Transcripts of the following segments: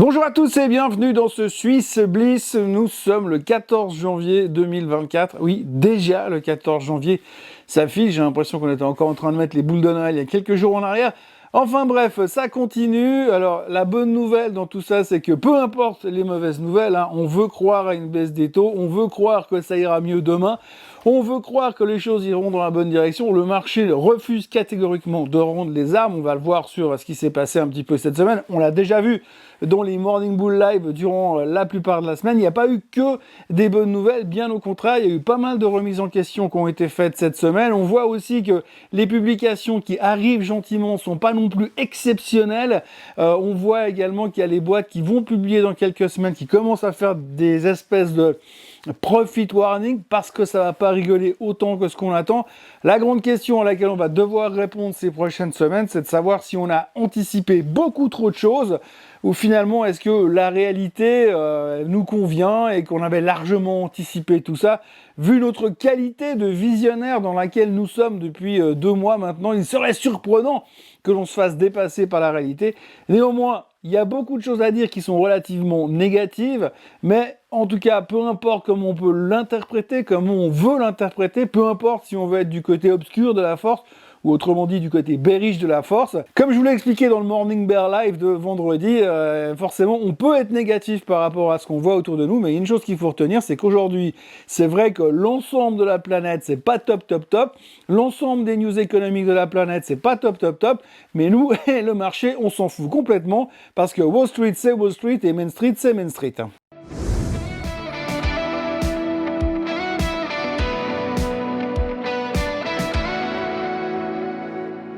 Bonjour à tous et bienvenue dans ce Swiss Bliss. Nous sommes le 14 janvier 2024. Oui, déjà le 14 janvier. Ça file, j'ai l'impression qu'on était encore en train de mettre les boules de Noël il y a quelques jours en arrière. Enfin bref, ça continue. Alors la bonne nouvelle dans tout ça, c'est que peu importe les mauvaises nouvelles, on veut croire à une baisse des taux, on veut croire que ça ira mieux demain, on veut croire que les choses iront dans la bonne direction. Le marché refuse catégoriquement de rendre les armes. On va le voir sur ce qui s'est passé un petit peu cette semaine. On l'a déjà vu dans les Morning Bull Live durant la plupart de la semaine. Il n'y a pas eu que des bonnes nouvelles, bien au contraire, il y a eu pas mal de remises en question qui ont été faites cette semaine. On voit aussi que les publications qui arrivent gentiment ne sont pas non plus exceptionnelles. On voit également qu'il y a les boîtes qui vont publier dans quelques semaines, qui commencent à faire des espèces de profit warning parce que ça va pas rigoler autant que ce qu'on attend. La grande question à laquelle on va devoir répondre ces prochaines semaines, c'est de savoir si on a anticipé beaucoup trop de choses ou finalement est-ce que la réalité nous convient et qu'on avait largement anticipé tout ça. Vu notre qualité de visionnaire dans laquelle nous sommes depuis 2 mois maintenant, il serait surprenant que l'on se fasse dépasser par la réalité. Néanmoins, il y a beaucoup de choses à dire qui sont relativement négatives, mais en tout cas, peu importe comment on peut l'interpréter, comment on veut l'interpréter, peu importe si on veut être du côté obscur de la force, ou autrement dit du côté bearish de la force. Comme je vous l'ai expliqué dans le Morning Bear Live de vendredi, forcément on peut être négatif par rapport à ce qu'on voit autour de nous, mais il y a une chose qu'il faut retenir, c'est qu'aujourd'hui, c'est vrai que l'ensemble de la planète, c'est pas top, l'ensemble des news économiques de la planète, c'est pas top, mais nous, le marché, on s'en fout complètement, parce que Wall Street, c'est Wall Street, et Main Street, c'est Main Street.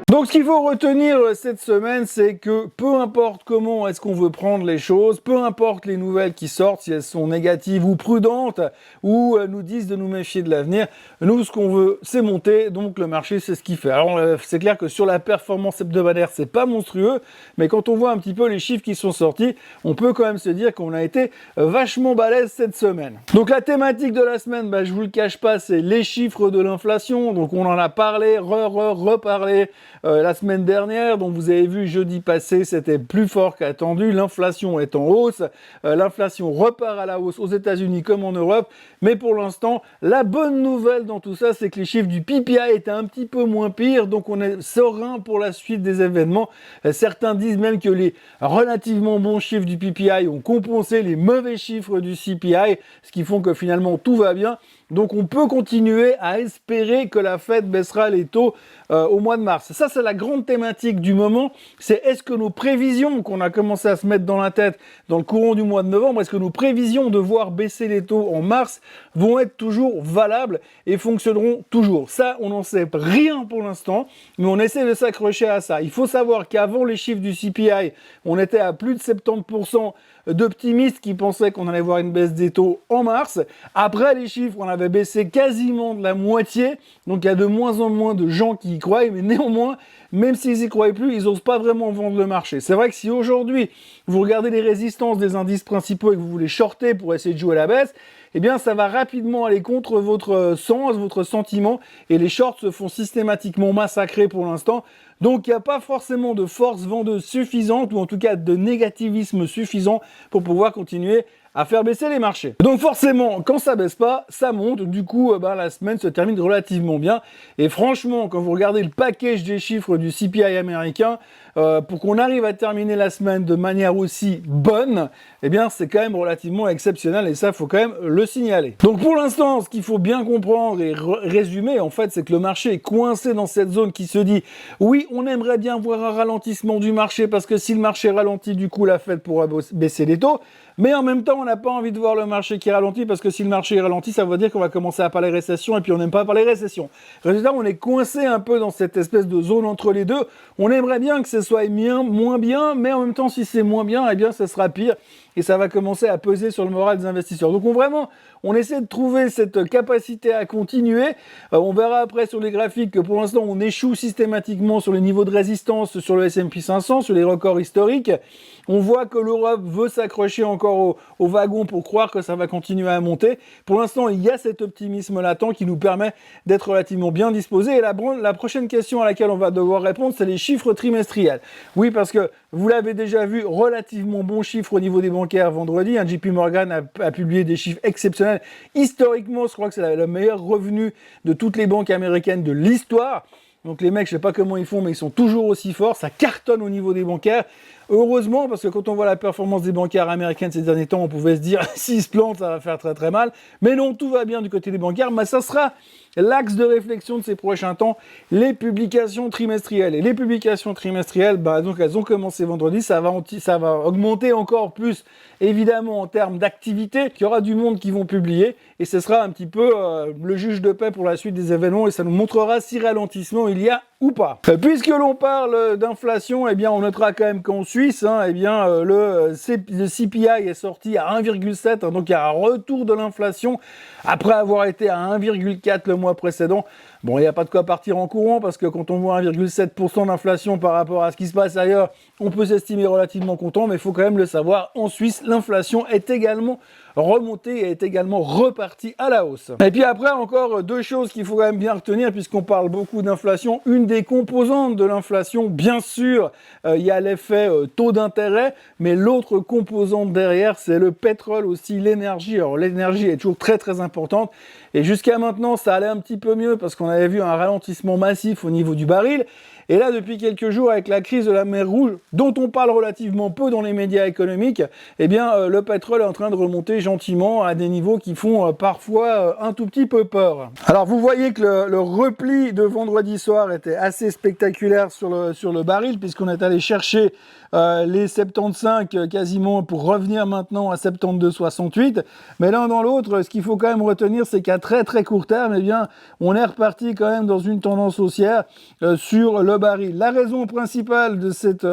Donc ce qu'il faut retenir cette semaine, c'est que peu importe comment est-ce qu'on veut prendre les choses, peu importe les nouvelles qui sortent, si elles sont négatives ou prudentes, ou nous disent de nous méfier de l'avenir, nous ce qu'on veut c'est monter, donc le marché c'est ce qu'il fait. Alors c'est clair que sur la performance hebdomadaire c'est pas monstrueux, mais quand on voit un petit peu les chiffres qui sont sortis, on peut quand même se dire qu'on a été vachement balèze cette semaine. Donc la thématique de la semaine, je vous le cache pas, c'est les chiffres de l'inflation, donc on en a parlé, reparlé la semaine dernière, donc vous avez vu jeudi passé, c'était plus fort qu'attendu, l'inflation est en hausse, l'inflation repart à la hausse aux États-Unis comme en Europe, mais pour l'instant, la bonne nouvelle dans tout ça, c'est que les chiffres du PPI étaient un petit peu moins pires, donc on est serein pour la suite des événements. Certains disent même que les relativement bons chiffres du PPI ont compensé les mauvais chiffres du CPI, ce qui font que finalement tout va bien. Donc on peut continuer à espérer que la Fed baissera les taux au mois de mars. Ça, c'est la grande thématique du moment. C'est est-ce que nos prévisions qu'on a commencé à se mettre dans la tête dans le courant du mois de novembre, est-ce que nos prévisions de voir baisser les taux en mars vont être toujours valables et fonctionneront toujours? Ça, on n'en sait rien pour l'instant, mais on essaie de s'accrocher à ça. Il faut savoir qu'avant les chiffres du CPI, on était à plus de 70% d'optimistes qui pensaient qu'on allait voir une baisse des taux en mars. Après les chiffres, on avait baissé quasiment de la moitié, donc il y a de moins en moins de gens qui y croient, mais néanmoins, même s'ils y croient plus, ils n'osent pas vraiment vendre le marché. C'est vrai que si aujourd'hui, vous regardez les résistances des indices principaux et que vous voulez shorter pour essayer de jouer à la baisse, eh bien ça va rapidement aller contre votre sens, votre sentiment, et les shorts se font systématiquement massacrer pour l'instant. Donc il n'y a pas forcément de force vendeuse suffisante, ou en tout cas de négativisme suffisant pour pouvoir continuer à faire baisser les marchés. Donc forcément, quand ça baisse pas, ça monte. Du coup, la semaine se termine relativement bien. Et franchement, quand vous regardez le package des chiffres du CPI américain, pour qu'on arrive à terminer la semaine de manière aussi bonne, eh bien c'est quand même relativement exceptionnel et ça, faut quand même le signaler. Donc pour l'instant, ce qu'il faut bien comprendre et résumer, en fait, c'est que le marché est coincé dans cette zone qui se dit « Oui, on aimerait bien voir un ralentissement du marché parce que si le marché ralentit, du coup, la Fed pourra baisser les taux. » Mais en même temps, on n'a pas envie de voir le marché qui ralentit parce que si le marché ralentit, ça veut dire qu'on va commencer à parler récession et puis on n'aime pas parler récession. Résultat, on est coincé un peu dans cette espèce de zone entre les deux. On aimerait bien que ce soit moins bien, mais en même temps, si c'est moins bien, eh bien, ça sera pire et ça va commencer à peser sur le moral des investisseurs. Donc on essaie de trouver cette capacité à continuer. On verra après sur les graphiques que pour l'instant, on échoue systématiquement sur les niveaux de résistance sur le S&P 500, sur les records historiques. On voit que l'Europe veut s'accrocher encore au wagon pour croire que ça va continuer à monter. Pour l'instant, il y a cet optimisme latent qui nous permet d'être relativement bien disposés. Et la prochaine question à laquelle on va devoir répondre, c'est les chiffres trimestriels. Oui, parce que vous l'avez déjà vu, relativement bons chiffres au niveau des bancaires vendredi. JP Morgan a publié des chiffres exceptionnels. Historiquement, je crois que c'est le meilleur revenu de toutes les banques américaines de l'histoire. Donc les mecs, je sais pas comment ils font, mais ils sont toujours aussi forts. Ça cartonne au niveau des bancaires. Heureusement, parce que quand on voit la performance des bancaires américaines ces derniers temps, on pouvait se dire, s'ils se plantent, ça va faire très très mal. Mais non, tout va bien du côté des bancaires. Mais ça sera l'axe de réflexion de ces prochains temps, les publications trimestrielles. Et les publications trimestrielles, donc elles ont commencé vendredi. Ça va augmenter encore plus, évidemment, en termes d'activité. Il y aura du monde qui vont publier. Et ce sera un petit peu le juge de paix pour la suite des événements. Et ça nous montrera si ralentissement il y a ou pas. Puisque l'on parle d'inflation, eh bien, on notera quand même qu'en Suisse, le CPI est sorti à 1,7, donc il y a un retour de l'inflation après avoir été à 1,4 le mois précédent. Bon, il n'y a pas de quoi partir en courant parce que quand on voit 1,7% d'inflation par rapport à ce qui se passe ailleurs, on peut s'estimer relativement content, mais il faut quand même le savoir, en Suisse, l'inflation est également remontée et est également repartie à la hausse. Et puis après, encore deux choses qu'il faut quand même bien retenir puisqu'on parle beaucoup d'inflation. Une des composantes de l'inflation, bien sûr, il y a l'effet taux d'intérêt, mais l'autre composante derrière, c'est le pétrole aussi, l'énergie. Alors l'énergie est toujours très très importante et jusqu'à maintenant, ça allait un petit peu mieux parce qu'on avait vu un ralentissement massif au niveau du baril. Et là, depuis quelques jours, avec la crise de la mer Rouge, dont on parle relativement peu dans les médias économiques, eh bien, le pétrole est en train de remonter gentiment à des niveaux qui font parfois un tout petit peu peur. Alors, vous voyez que le repli de vendredi soir était assez spectaculaire sur le baril, puisqu'on est allé chercher les 75 quasiment pour revenir maintenant à 72,68. Mais l'un dans l'autre, ce qu'il faut quand même retenir, c'est qu'à très très court terme, eh bien, on est reparti quand même dans une tendance haussière sur le baril. La raison principale de cet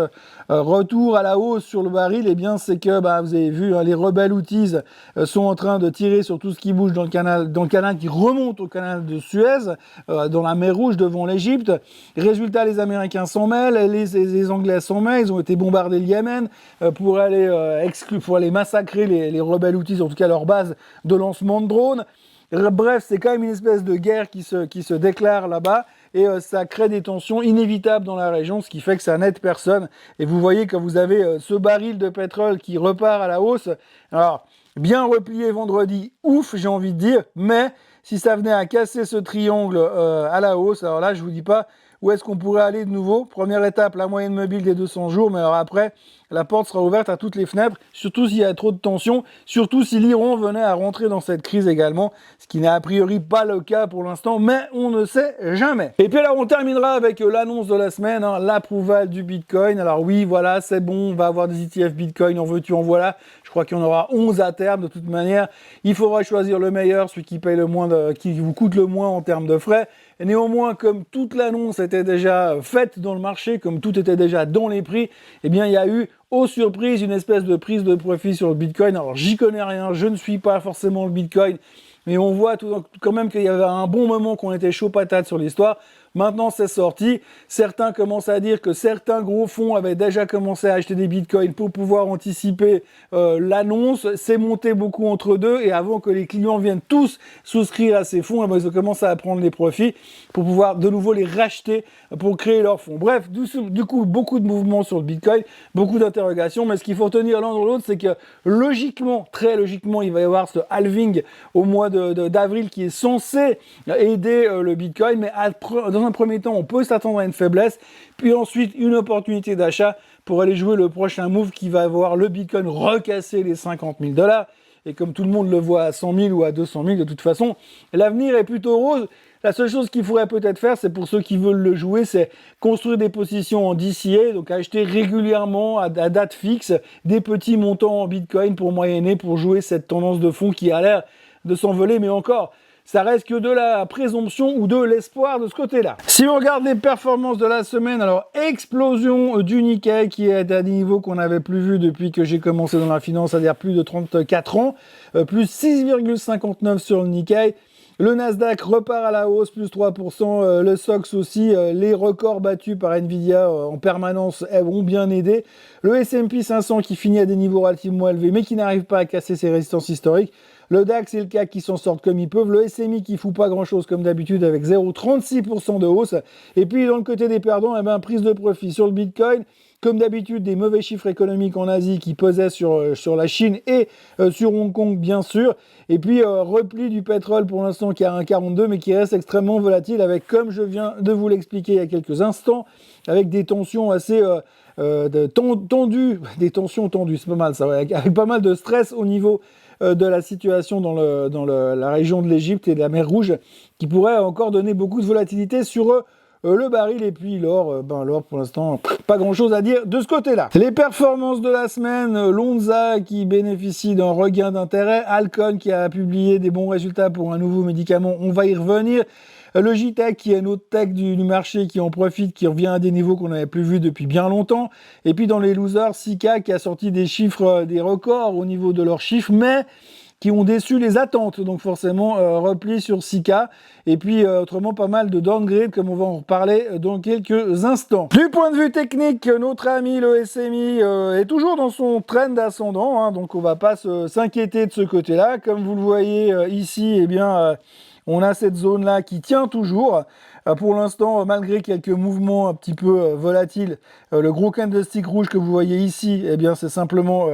retour à la hausse sur le baril, eh bien, c'est que vous avez vu, les rebelles Houthis sont en train de tirer sur tout ce qui bouge dans le canal qui remonte au canal de Suez, dans la mer Rouge devant l'Égypte. Résultat, les Américains s'en mêlent, les Anglais s'en mêlent, ils ont été bombardés le Yémen pour aller massacrer les rebelles Houthis, en tout cas leur base de lancement de drones. Bref, c'est quand même une espèce de guerre qui se déclare là-bas et ça crée des tensions inévitables dans la région, ce qui fait que ça n'aide personne. Et vous voyez que vous avez ce baril de pétrole qui repart à la hausse. Alors, bien replié vendredi, ouf, j'ai envie de dire, mais si ça venait à casser ce triangle à la hausse, alors là, je vous dis pas où est-ce qu'on pourrait aller de nouveau. Première étape, la moyenne mobile des 200 jours, mais alors après, la porte sera ouverte à toutes les fenêtres, surtout s'il y a trop de tensions, surtout si l'Iran venait à rentrer dans cette crise également, ce qui n'est a priori pas le cas pour l'instant, mais on ne sait jamais. Et puis alors, on terminera avec l'annonce de la semaine, l'approval du Bitcoin. Alors oui, voilà, c'est bon, on va avoir des ETF Bitcoin, en veux-tu, en voilà. Je crois qu'il y en aura 11 à terme, de toute manière. Il faudra choisir le meilleur, celui qui paye le moins, qui vous coûte le moins en termes de frais. Et néanmoins, comme toute l'annonce était déjà faite dans le marché, comme tout était déjà dans les prix, eh bien, il y a eu, aux surprises, une espèce de prise de profit sur le Bitcoin. Alors, j'y connais rien, je ne suis pas forcément le Bitcoin, mais on voit quand même qu'il y avait un bon moment qu'on était chaud patate sur l'histoire. Maintenant, c'est sorti. Certains commencent à dire que certains gros fonds avaient déjà commencé à acheter des bitcoins pour pouvoir anticiper l'annonce. C'est monté beaucoup entre deux et avant que les clients viennent tous souscrire à ces fonds, ils ont commencé à prendre les profits pour pouvoir de nouveau les racheter pour créer leurs fonds. Bref, du coup, beaucoup de mouvements sur le bitcoin, beaucoup d'interrogations, mais ce qu'il faut tenir l'un dans l'autre, c'est que logiquement, très logiquement, il va y avoir ce halving au mois d'avril qui est censé aider le bitcoin, mais dans un premier temps, on peut s'attendre à une faiblesse, puis ensuite une opportunité d'achat pour aller jouer le prochain move qui va avoir le Bitcoin recasser les 50 000 $. Et comme tout le monde le voit à 100 000 ou à 200 000, de toute façon, l'avenir est plutôt rose. La seule chose qu'il faudrait peut-être faire, c'est pour ceux qui veulent le jouer, c'est construire des positions en DCA, donc acheter régulièrement à date fixe des petits montants en Bitcoin pour moyenner, pour jouer cette tendance de fond qui a l'air de s'envoler, mais encore, ça reste que de la présomption ou de l'espoir de ce côté-là. Si on regarde les performances de la semaine, alors explosion du Nikkei qui est à des niveaux qu'on n'avait plus vu depuis que j'ai commencé dans la finance, c'est-à-dire plus de 34 ans, plus 6,59 sur le Nikkei. Le Nasdaq repart à la hausse, plus 3%, le SOX aussi, les records battus par Nvidia en permanence vont bien aider. Le S&P 500 qui finit à des niveaux relativement élevés, mais qui n'arrive pas à casser ses résistances historiques. Le DAX et le CAC qui s'en sortent comme ils peuvent. Le SMI qui fout pas grand-chose comme d'habitude avec 0,36% de hausse. Et puis, dans le côté des perdants, prise de profit sur le Bitcoin. Comme d'habitude, des mauvais chiffres économiques en Asie qui pesaient sur la Chine et sur Hong Kong, bien sûr. Et puis, repli du pétrole pour l'instant qui est à 1,42, mais qui reste extrêmement volatile avec, comme je viens de vous l'expliquer il y a quelques instants, avec des tensions assez tendues. Des tensions tendues, c'est pas mal ça, ouais, avec pas mal de stress au niveau de la situation dans la région de l'Égypte et de la mer Rouge, qui pourrait encore donner beaucoup de volatilité sur le baril. Et puis l'or, l'or pour l'instant, pas grand chose à dire de ce côté-là. Les performances de la semaine, Lonza qui bénéficie d'un regain d'intérêt, Alcon qui a publié des bons résultats pour un nouveau médicament, on va y revenir. Logitech qui est une autre tech du marché qui en profite, qui revient à des niveaux qu'on n'avait plus vus depuis bien longtemps. Et puis dans les losers, Sika qui a sorti des chiffres, des records au niveau de leurs chiffres, mais qui ont déçu les attentes, donc forcément repli sur Sika, et puis autrement pas mal de downgrade comme on va en reparler dans quelques instants. Du point de vue technique, notre ami le SMI est toujours dans son trend ascendant, hein, donc on va pas s'inquiéter de ce côté-là. Comme vous le voyez ici, eh bien on a cette zone-là qui tient toujours. Pour l'instant, malgré quelques mouvements un petit peu volatiles, le gros candlestick rouge que vous voyez ici, eh bien, c'est simplement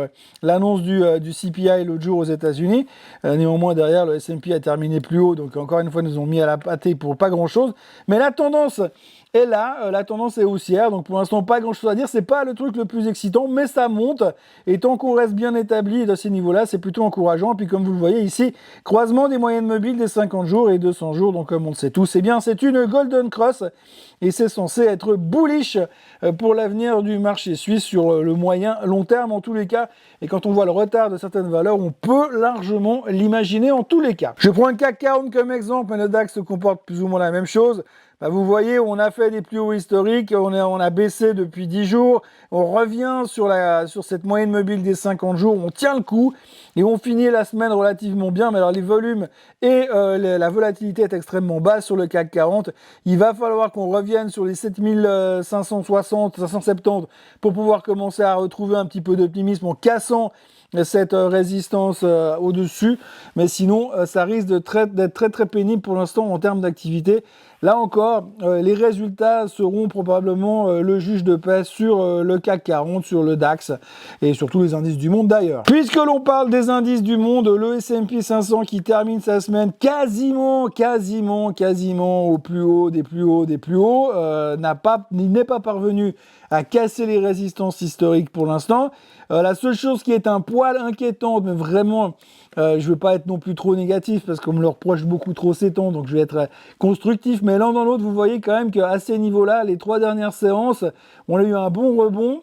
l'annonce du CPI l'autre jour aux États-Unis. Néanmoins, derrière, le S&P a terminé plus haut, donc encore une fois, ils nous ont mis à la pâtée pour pas grand-chose. Mais la tendance est là, la tendance est haussière, donc pour l'instant, pas grand-chose à dire. C'est pas le truc le plus excitant, mais ça monte. Et tant qu'on reste bien établi à ces niveaux-là, c'est plutôt encourageant. Puis comme vous le voyez ici, croisement des moyennes mobiles des 50 jours et 200 jours. Donc comme on le sait tous, eh bien, c'est une Golden Cross et c'est censé être bullish pour l'avenir du marché suisse sur le moyen long terme en tous les cas. Et quand on voit le retard de certaines valeurs, on peut largement l'imaginer en tous les cas. Je prends le CAC 40 comme exemple, mais le DAX se comporte plus ou moins la même chose. Vous voyez, on a fait des plus hauts historiques, on a baissé depuis 10 jours, on revient sur cette moyenne mobile des 50 jours, on tient le coup et on finit la semaine relativement bien. Mais alors les volumes et la volatilité est extrêmement basse sur le CAC 40. Il va falloir qu'on revienne sur les 7560, 570 pour pouvoir commencer à retrouver un petit peu d'optimisme en cassant cette résistance au-dessus, mais sinon ça risque d'être très très pénible pour l'instant en termes d'activité. Là encore, les résultats seront probablement le juge de paix sur le CAC 40, sur le DAX et sur tous les indices du monde d'ailleurs. Puisque l'on parle des indices du monde, le S&P 500 qui termine sa semaine quasiment au plus haut des plus hauts, il n'est pas parvenu à casser les résistances historiques pour l'instant. La seule chose qui est un poil inquiétante, mais vraiment, je ne veux pas être non plus trop négatif parce qu'on me le reproche beaucoup trop ces temps, donc je vais être constructif. Mais l'un dans l'autre, vous voyez quand même qu'à ces niveaux-là, les 3 dernières séances, on a eu un bon rebond.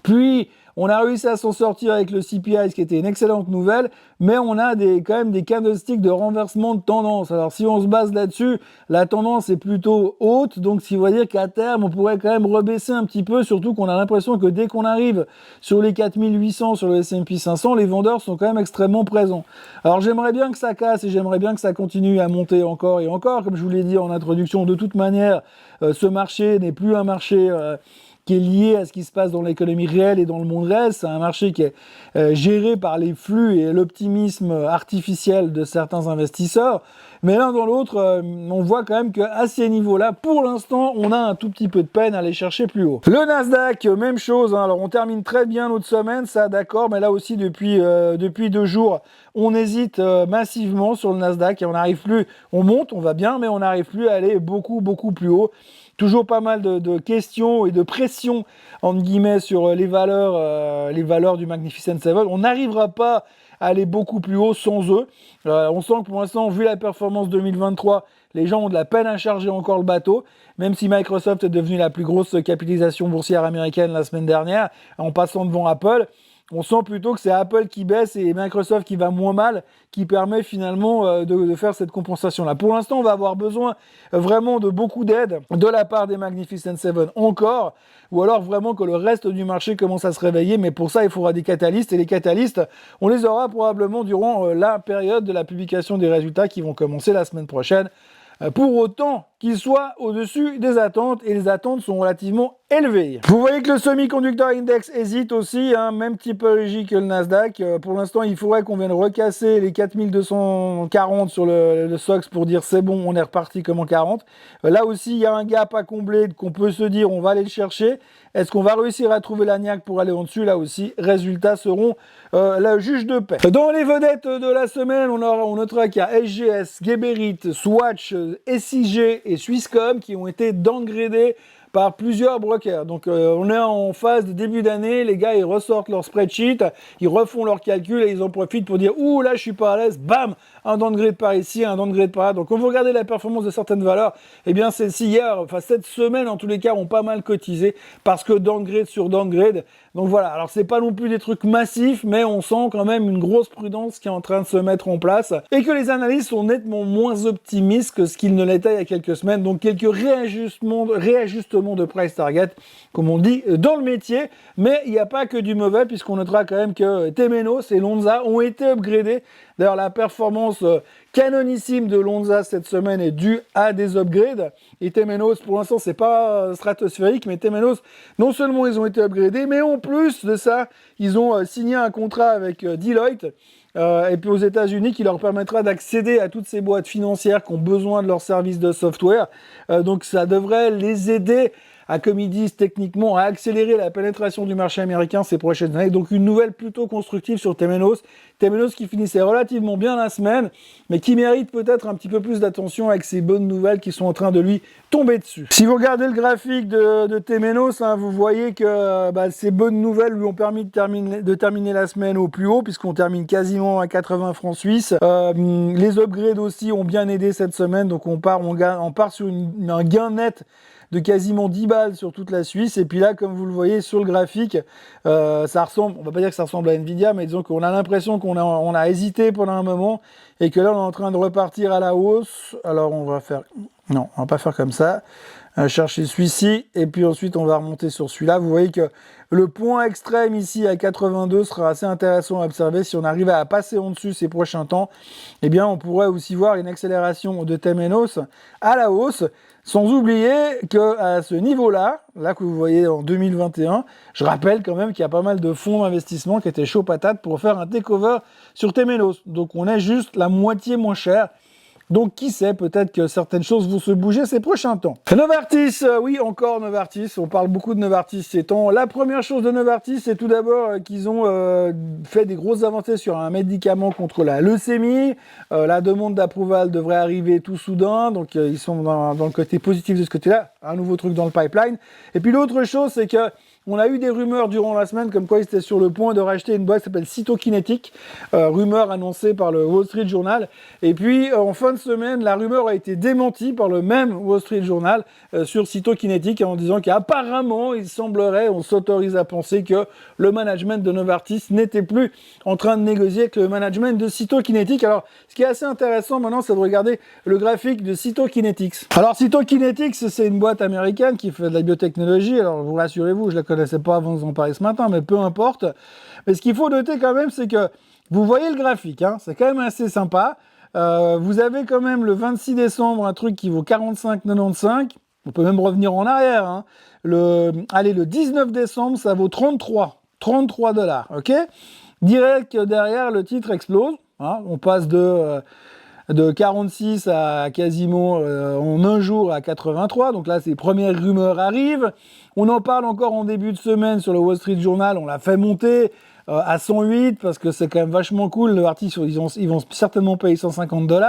Puis, on a réussi à s'en sortir avec le CPI, ce qui était une excellente nouvelle, mais on a quand même des candlesticks de renversement de tendance. Alors, si on se base là-dessus, la tendance est plutôt haute, donc ce qui veut dire qu'à terme, on pourrait quand même rebaisser un petit peu, surtout qu'on a l'impression que dès qu'on arrive sur les 4800 sur le S&P 500, les vendeurs sont quand même extrêmement présents. Alors, j'aimerais bien que ça casse et j'aimerais bien que ça continue à monter encore et encore. Comme je vous l'ai dit en introduction, de toute manière, ce marché n'est plus un marché qui est lié à ce qui se passe dans l'économie réelle et dans le monde réel. C'est un marché qui est géré par les flux et l'optimisme artificiel de certains investisseurs. Mais l'un dans l'autre, on voit quand même qu'à ces niveaux-là, pour l'instant, on a un tout petit peu de peine à aller chercher plus haut. Le Nasdaq, même chose, hein. Alors on termine très bien notre semaine, ça d'accord, mais là aussi depuis 2 jours, on hésite massivement sur le Nasdaq et on n'arrive plus, on monte, on va bien, mais on n'arrive plus à aller beaucoup plus haut. Toujours pas mal de questions et de pression, entre guillemets, sur les valeurs du Magnificent Seven. On n'arrivera pas à aller beaucoup plus haut sans eux. On sent que pour l'instant, vu la performance 2023, les gens ont de la peine à charger encore le bateau, même si Microsoft est devenu la plus grosse capitalisation boursière américaine la semaine dernière, en passant devant Apple. on sent plutôt que c'est Apple qui baisse et Microsoft qui va moins mal, qui permet finalement de faire cette compensation-là. Pour l'instant, on va avoir besoin vraiment de beaucoup d'aide de la part des Magnificent Seven encore, ou alors vraiment que le reste du marché commence à se réveiller, mais pour ça, il faudra des catalystes, et les catalystes, on les aura probablement durant la période de la publication des résultats qui vont commencer la semaine prochaine. Pour autant qu'ils soient au-dessus des attentes, et les attentes sont relativement élevées. Vous voyez que le Semiconductor Index hésite aussi, hein, même typologie que le Nasdaq. Pour l'instant, il faudrait qu'on vienne recasser les 4240 sur le SOX pour dire c'est bon, on est reparti comme en 40. Là aussi, il y a un gap à combler qu'on peut se dire on va aller le chercher. Est-ce qu'on va réussir à trouver la niaque pour aller en dessus? Là aussi, résultats seront le juge de paix. Dans les vedettes de la semaine, on notera qu'il y a SGS, Geberit, Swatch, SIG et Swisscom qui ont été downgradés par plusieurs brokers. Donc on est en phase de début d'année, les gars ils ressortent leur spreadsheet, ils refont leurs calculs et ils en profitent pour dire ouh là je suis pas à l'aise, bam, un downgrade par ici, un downgrade par là. Donc quand vous regardez la performance de certaines valeurs, eh bien celles-ci hier, enfin cette semaine en tous les cas ont pas mal cotisé parce que downgrade sur downgrade. Donc voilà, alors c'est pas non plus des trucs massifs, mais on sent quand même une grosse prudence qui est en train de se mettre en place et que les analystes sont nettement moins optimistes que ce qu'ils ne l'étaient il y a quelques semaines. Donc quelques réajustements de price target, comme on dit dans le métier, mais il n'y a pas que du mauvais puisqu'on notera quand même que Temenos et Lonza ont été upgradés. D'ailleurs, la performance canonissime de Lonza cette semaine est due à des upgrades. Et Temenos, pour l'instant, c'est pas stratosphérique, mais Temenos, non seulement ils ont été upgradés, mais en plus de ça, ils ont signé un contrat avec Deloitte. Et puis aux États-Unis, qui leur permettra d'accéder à toutes ces boîtes financières qui ont besoin de leurs services de software. Donc ça devrait les aider à, comme ils disent techniquement, à accélérer la pénétration du marché américain ces prochaines années. Donc une nouvelle plutôt constructive sur Temenos. Temenos qui finissait relativement bien la semaine, mais qui mérite peut-être un petit peu plus d'attention avec ces bonnes nouvelles qui sont en train de lui tomber dessus. Si vous regardez le graphique de Temenos, hein, vous voyez que ces bonnes nouvelles lui ont permis de terminer la semaine au plus haut, puisqu'on termine quasiment à 80 francs suisses. Les upgrades aussi ont bien aidé cette semaine, donc on part sur un gain net de quasiment 10 balles sur toute la Suisse. Et puis là, comme vous le voyez sur le graphique, ça ressemble, on va pas dire que ça ressemble à Nvidia, mais disons qu'on a l'impression qu'on a hésité pendant un moment et que là, on est en train de repartir à la hausse. Alors, on va pas faire comme ça. Chercher celui-ci et puis ensuite, on va remonter sur celui-là. Vous voyez que le point extrême ici à 82 sera assez intéressant à observer. Si on arrivait à passer en dessus ces prochains temps, eh bien, on pourrait aussi voir une accélération de Temenos à la hausse. Sans oublier qu'à ce niveau-là, là que vous voyez en 2021, je rappelle quand même qu'il y a pas mal de fonds d'investissement qui étaient chauds patates pour faire un takeover sur Temenos. Donc on est juste la moitié moins cher. Donc qui sait, peut-être que certaines choses vont se bouger ces prochains temps. Novartis, oui encore Novartis, on parle beaucoup de Novartis ces temps. La première chose de Novartis, c'est tout d'abord qu'ils ont fait des grosses avancées sur un médicament contre la leucémie. La demande d'approval devrait arriver tout soudain, donc ils sont dans le côté positif de ce côté-là. Un nouveau truc dans le pipeline. Et puis l'autre chose, c'est que on a eu des rumeurs durant la semaine comme quoi ils étaient sur le point de racheter une boîte qui s'appelle Cytokinetic, rumeur annoncée par le Wall Street Journal. Et puis en fin de semaine, la rumeur a été démentie par le même Wall Street Journal sur Cytokinetic en disant qu'apparemment, il semblerait, on s'autorise à penser que le management de Novartis n'était plus en train de négocier avec le management de Cytokinetic. Alors, ce qui est assez intéressant maintenant, c'est de regarder le graphique de Cytokinetics. Alors, Cytokinetics, c'est une boîte américaine qui fait de la biotechnologie. Alors, vous rassurez-vous, je la connaissais pas avant de vous en parler ce matin, mais peu importe. Mais ce qu'il faut noter quand même, c'est que vous voyez le graphique, hein, c'est quand même assez sympa. Vous avez quand même le 26 décembre un truc qui vaut 45,95. On peut même revenir en arrière. Hein. Le 19 décembre, ça vaut 33 $, ok. Direct derrière, le titre explose. Hein. On passe de 46 à quasiment en un jour à 83. Donc là, ces premières rumeurs arrivent. On en parle encore en début de semaine sur le Wall Street Journal. On l'a fait monter à 108 parce que c'est quand même vachement cool. Le artiste, ils vont certainement payer 150 $.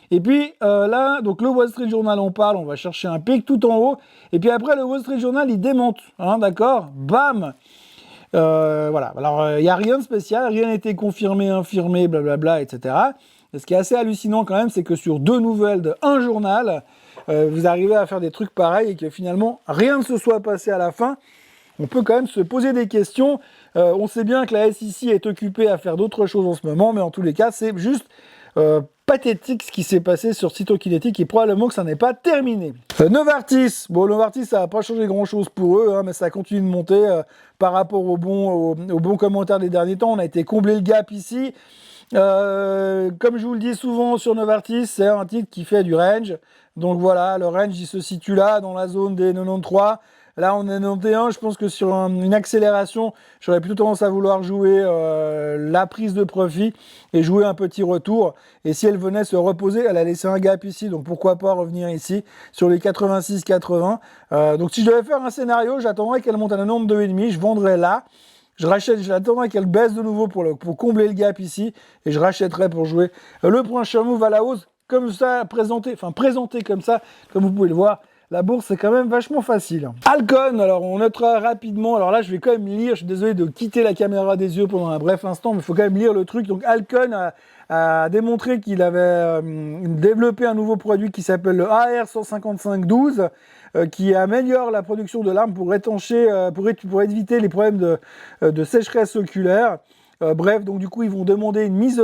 Et puis là, donc le Wall Street Journal on parle, on va chercher un pic tout en haut. Et puis après, le Wall Street Journal, il démonte. Hein, d'accord ? Bam ! Voilà. Alors, il n'y a rien de spécial, rien n'a été confirmé, infirmé, blablabla, etc. Et ce qui est assez hallucinant quand même, c'est que sur deux nouvelles d'un journal, vous arrivez à faire des trucs pareils et que finalement, rien ne se soit passé à la fin. On peut quand même se poser des questions On sait bien que la SEC est occupée à faire d'autres choses en ce moment, mais en tous les cas, c'est juste pathétique ce qui s'est passé sur Cytokinetic et probablement que ça n'est pas terminé. Novartis, bon Novartis ça n'a pas changé grand chose pour eux, hein, mais ça continue de monter par rapport aux bons commentaires des derniers temps. On a été comblé le gap ici. Comme je vous le dis souvent sur Novartis, c'est un titre qui fait du range. Donc voilà, le range il se situe là dans la zone des 93. Là, on est 91. Je pense que sur une accélération, j'aurais plutôt tendance à vouloir jouer la prise de profit et jouer un petit retour. Et si elle venait se reposer, elle a laissé un gap ici. Donc pourquoi pas revenir ici sur les 86-80. Donc si je devais faire un scénario, j'attendrais qu'elle monte à 92,5. Je vendrais là. J'attendrai qu'elle baisse de nouveau pour combler le gap ici. Et je rachèterai pour jouer le prochain move à la hausse. Comme ça, présenté comme ça, comme vous pouvez le voir. La bourse, c'est quand même vachement facile. Alcon, alors on notera rapidement, alors là je vais quand même lire, je suis désolé de quitter la caméra des yeux pendant un bref instant, mais il faut quand même lire le truc. Donc Alcon a démontré qu'il avait développé un nouveau produit qui s'appelle le AR15512, qui améliore la production de l'arme pour étancher, pour éviter les problèmes de sécheresse oculaire. Bref, donc du coup, ils vont demander une mise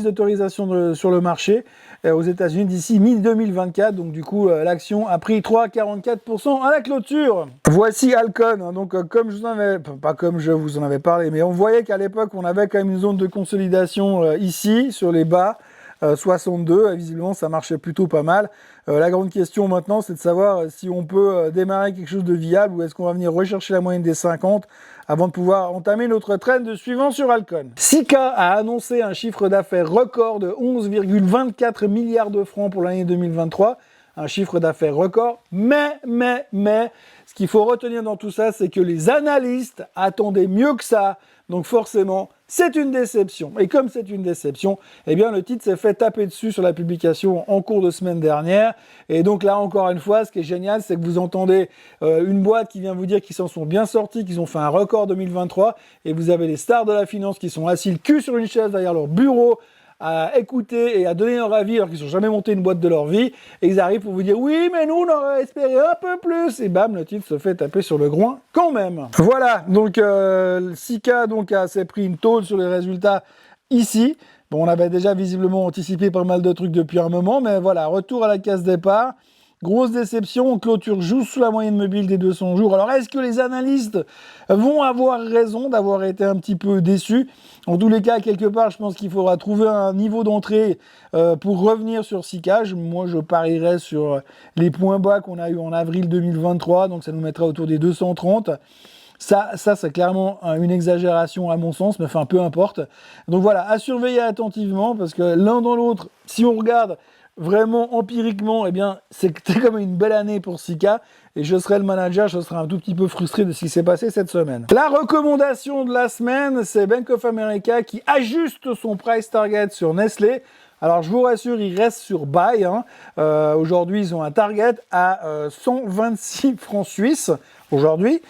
d'autorisation sur le marché aux États-Unis d'ici mi-2024. Donc du coup, l'action a pris 3,44% à la clôture. Voici Alcon. Hein, donc comme je vous en avais, pas comme je vous en avais parlé, mais on voyait qu'à l'époque, on avait quand même une zone de consolidation ici, sur les bas. 62, visiblement ça marchait plutôt pas mal. La grande question maintenant c'est de savoir si on peut démarrer quelque chose de viable ou est-ce qu'on va venir rechercher la moyenne des 50 avant de pouvoir entamer notre trend suivant sur Alcon. Sika a annoncé un chiffre d'affaires record de 11,24 milliards de francs pour l'année 2023. Un chiffre d'affaires record, mais, ce qu'il faut retenir dans tout ça, c'est que les analystes attendaient mieux que ça, donc forcément, c'est une déception. Et comme c'est une déception, eh bien le titre s'est fait taper dessus sur la publication en cours de semaine dernière. Et donc là, encore une fois, ce qui est génial, c'est que vous entendez une boîte qui vient vous dire qu'ils s'en sont bien sortis, qu'ils ont fait un record 2023, et vous avez les stars de la finance qui sont assis le cul sur une chaise derrière leur bureau, à écouter et à donner leur avis alors qu'ils n'ont jamais monté une boîte de leur vie, et ils arrivent pour vous dire oui mais nous on aurait espéré un peu plus, et bam le titre se fait taper sur le groin quand même. Voilà, donc Sika s'est pris une tôle sur les résultats ici. Bon, on avait déjà visiblement anticipé pas mal de trucs depuis un moment, mais voilà, retour à la case départ. Grosse déception, on clôture juste sous la moyenne mobile des 200 jours. Alors, est-ce que les analystes vont avoir raison d'avoir été un petit peu déçus? En tous les cas, quelque part, je pense qu'il faudra trouver un niveau d'entrée pour revenir sur Sika. Moi, je parierais sur les points bas qu'on a eu en avril 2023, donc ça nous mettra autour des 230. Ça c'est clairement une exagération à mon sens, mais enfin, peu importe. Donc voilà, à surveiller attentivement, parce que l'un dans l'autre, si on regarde vraiment empiriquement, eh bien, c'était comme une belle année pour Sika, et je serais le manager, je serais un tout petit peu frustré de ce qui s'est passé cette semaine. La recommandation de la semaine, c'est Bank of America qui ajuste son price target sur Nestlé. Alors, je vous rassure, ils restent sur buy. Hein. Aujourd'hui, ils ont un target à 126 francs suisses. Aujourd'hui.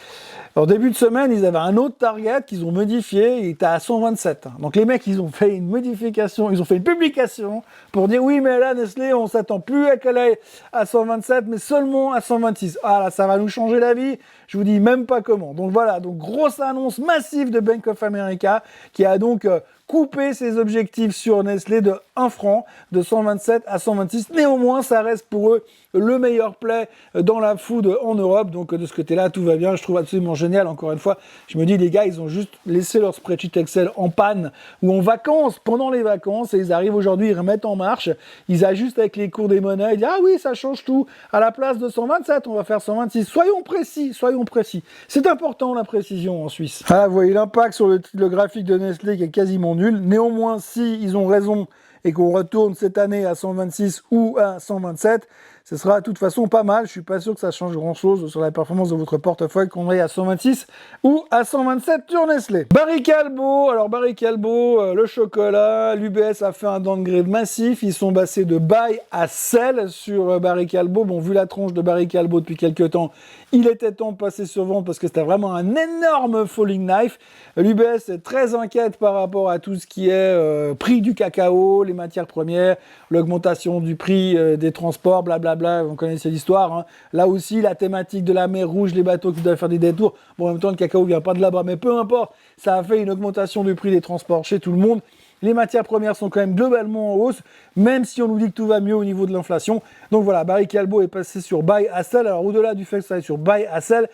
En début de semaine, ils avaient un autre target qu'ils ont modifié, il était à 127. Donc les mecs, ils ont fait une modification, ils ont fait une publication pour dire oui, mais là, Nestlé, on s'attend plus à qu'elle aille à 127, mais seulement à 126. Ah là, ça va nous changer la vie. Je vous dis même pas comment. Donc voilà, donc grosse annonce massive de Bank of America qui a donc coupé ses objectifs sur Nestlé de 1 franc, de 127 à 126. Néanmoins, ça reste pour eux le meilleur play dans la food en Europe. Donc de ce côté-là, tout va bien. Je trouve absolument génial. Encore une fois, je me dis, les gars, ils ont juste laissé leur spreadsheet Excel en panne ou en vacances, pendant les vacances, et ils arrivent aujourd'hui, ils remettent en marche, ils ajustent avec les cours des monnaies, ils disent, ah oui, ça change tout. À la place de 127, on va faire 126. Soyons précis. C'est important, la précision en Suisse. Ah, vous voyez l'impact sur le graphique de Nestlé qui est quasiment nul. Néanmoins, si ils ont raison et qu'on retourne cette année à 126 ou à 127, ce sera de toute façon pas mal. Je suis pas sûr que ça change grand chose sur la performance de votre portefeuille qu'on aille à 126 ou à 127 sur Nestlé. Barry Callebaut, alors Barry Callebaut, le chocolat, l'UBS a fait un downgrade massif, ils sont passés de buy à sell sur Barry Callebaut. Bon, vu la tronche de Barry Callebaut depuis quelques temps, il était temps de passer sur vente parce que c'était vraiment un énorme falling knife. L'UBS est très inquiète par rapport à tout ce qui est prix du cacao, les matières premières, l'augmentation du prix des transports, blablabla, vous connaissez l'histoire. Hein. Là aussi, la thématique de la mer Rouge, les bateaux qui doivent faire des détours. Bon, en même temps, le cacao vient pas de là-bas, mais peu importe, ça a fait une augmentation du prix des transports chez tout le monde. Les matières premières sont quand même globalement en hausse, même si on nous dit que tout va mieux au niveau de l'inflation. Donc voilà, Barry Callebaut est passé sur Buy & Sell. Alors au-delà du fait que ça est sur Buy & Sell,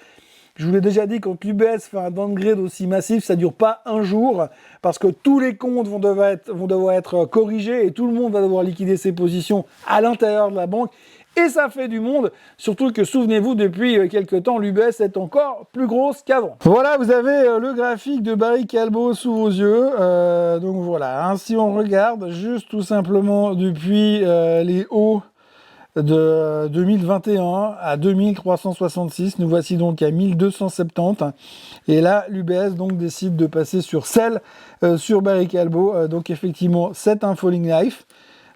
je vous l'ai déjà dit, quand l'UBS fait un downgrade aussi massif, ça ne dure pas un jour, parce que tous les comptes vont devoir être corrigés et tout le monde va devoir liquider ses positions à l'intérieur de la banque. Et ça fait du monde, surtout que souvenez-vous, depuis quelques temps, l'UBS est encore plus grosse qu'avant. Voilà, vous avez le graphique de Barry Callebaut sous vos yeux. Donc voilà, hein, si on regarde juste tout simplement depuis les hauts de 2021 à 2366, nous voici donc à 1270, et là l'UBS donc décide de passer sur Sell sur Barry Callebaut, donc effectivement c'est un falling knife,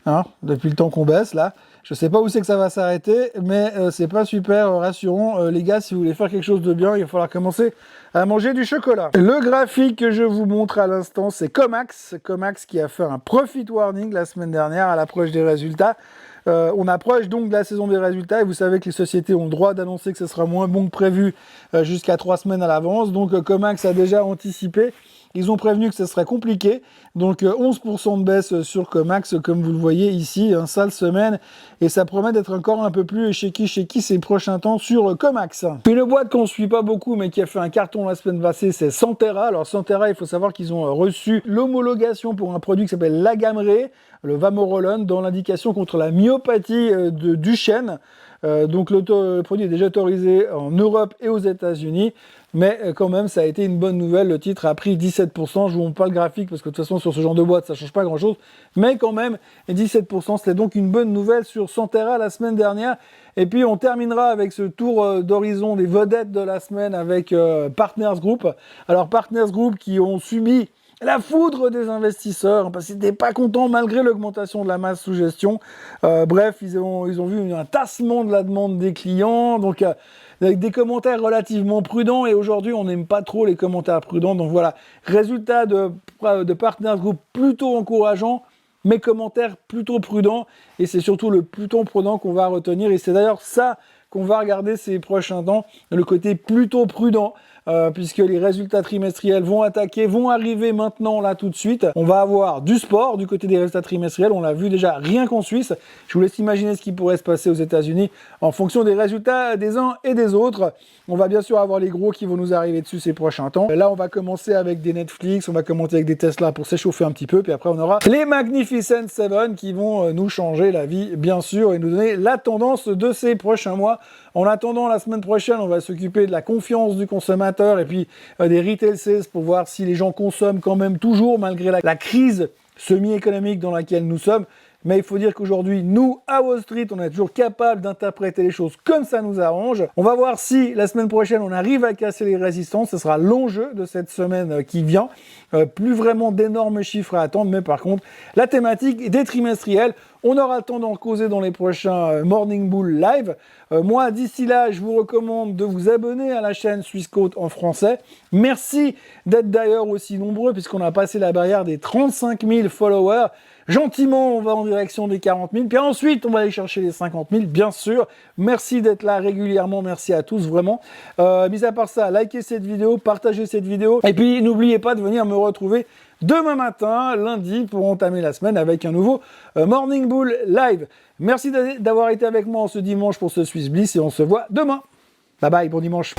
hein, depuis le temps qu'on baisse là. Je sais pas où c'est que ça va s'arrêter, mais c'est pas super rassurant. Les gars, si vous voulez faire quelque chose de bien, il va falloir commencer à manger du chocolat. Le graphique que je vous montre à l'instant, c'est Comax. Comax qui a fait un profit warning la semaine dernière à l'approche des résultats. On approche donc de la saison des résultats et vous savez que les sociétés ont le droit d'annoncer que ce sera moins bon que prévu jusqu'à 3 semaines à l'avance. Donc Comax a déjà anticipé. Ils ont prévenu que ce serait compliqué. Donc 11% de baisse sur Comax, comme vous le voyez ici, une sale semaine. Et ça promet d'être encore un peu plus shaky ces prochains temps sur Comax. Une boîte qu'on ne suit pas beaucoup, mais qui a fait un carton la semaine passée, c'est Santhera. Alors Santhera, il faut savoir qu'ils ont reçu l'homologation pour un produit qui s'appelle Lagamree, le Vamorolone, dans l'indication contre la myopathie de Duchenne. Donc le produit est déjà autorisé en Europe et aux États-Unis. Mais quand même, ça a été une bonne nouvelle. Le titre a pris 17%. Je vous montre pas le graphique parce que de toute façon, sur ce genre de boîte, ça change pas grand-chose. Mais quand même, 17%, c'était donc une bonne nouvelle sur Santhera la semaine dernière. Et puis, on terminera avec ce tour d'horizon des vedettes de la semaine avec Partners Group. Alors, Partners Group qui ont subi la foudre des investisseurs, parce qu'ils n'étaient pas contents malgré l'augmentation de la masse sous gestion. Bref, ils ont vu un tassement de la demande des clients. Donc, avec des commentaires relativement prudents, et aujourd'hui on n'aime pas trop les commentaires prudents, donc voilà, résultat de Partners Group plutôt encourageant, mais commentaires plutôt prudents, et c'est surtout le plutôt prudent qu'on va retenir, et c'est d'ailleurs ça qu'on va regarder ces prochains temps, le côté plutôt prudent, puisque les résultats trimestriels vont arriver maintenant, là, tout de suite. On va avoir du sport du côté des résultats trimestriels, on l'a vu déjà, rien qu'en Suisse. Je vous laisse imaginer ce qui pourrait se passer aux États-Unis en fonction des résultats des uns et des autres. On va bien sûr avoir les gros qui vont nous arriver dessus ces prochains temps. Là, on va commencer avec des Netflix, on va commencer avec des Tesla pour s'échauffer un petit peu, puis après on aura les Magnificent Seven qui vont nous changer la vie, bien sûr, et nous donner la tendance de ces prochains mois. En attendant, la semaine prochaine, on va s'occuper de la confiance du consommateur et puis des retail sales pour voir si les gens consomment quand même toujours malgré la crise semi-économique dans laquelle nous sommes. Mais il faut dire qu'aujourd'hui, nous, à Wall Street, on est toujours capable d'interpréter les choses comme ça nous arrange. On va voir si la semaine prochaine, on arrive à casser les résistances. Ce sera l'enjeu de cette semaine qui vient. Plus vraiment d'énormes chiffres à attendre, mais par contre, la thématique des trimestriels, on aura le temps d'en causer dans les prochains Morning Bull Live. Moi, d'ici là, je vous recommande de vous abonner à la chaîne Swissquote en français. Merci d'être d'ailleurs aussi nombreux, puisqu'on a passé la barrière des 35 000 followers. Gentiment, on va en direction des 40 000, puis ensuite, on va aller chercher les 50 000, bien sûr. Merci d'être là régulièrement, merci à tous, vraiment. Mis à part ça, likez cette vidéo, partagez cette vidéo, et puis n'oubliez pas de venir me retrouver demain matin, lundi, pour entamer la semaine avec un nouveau Morning Bull Live. Merci d'avoir été avec moi ce dimanche pour ce Swiss Bliss, et on se voit demain. Bye bye, bon dimanche.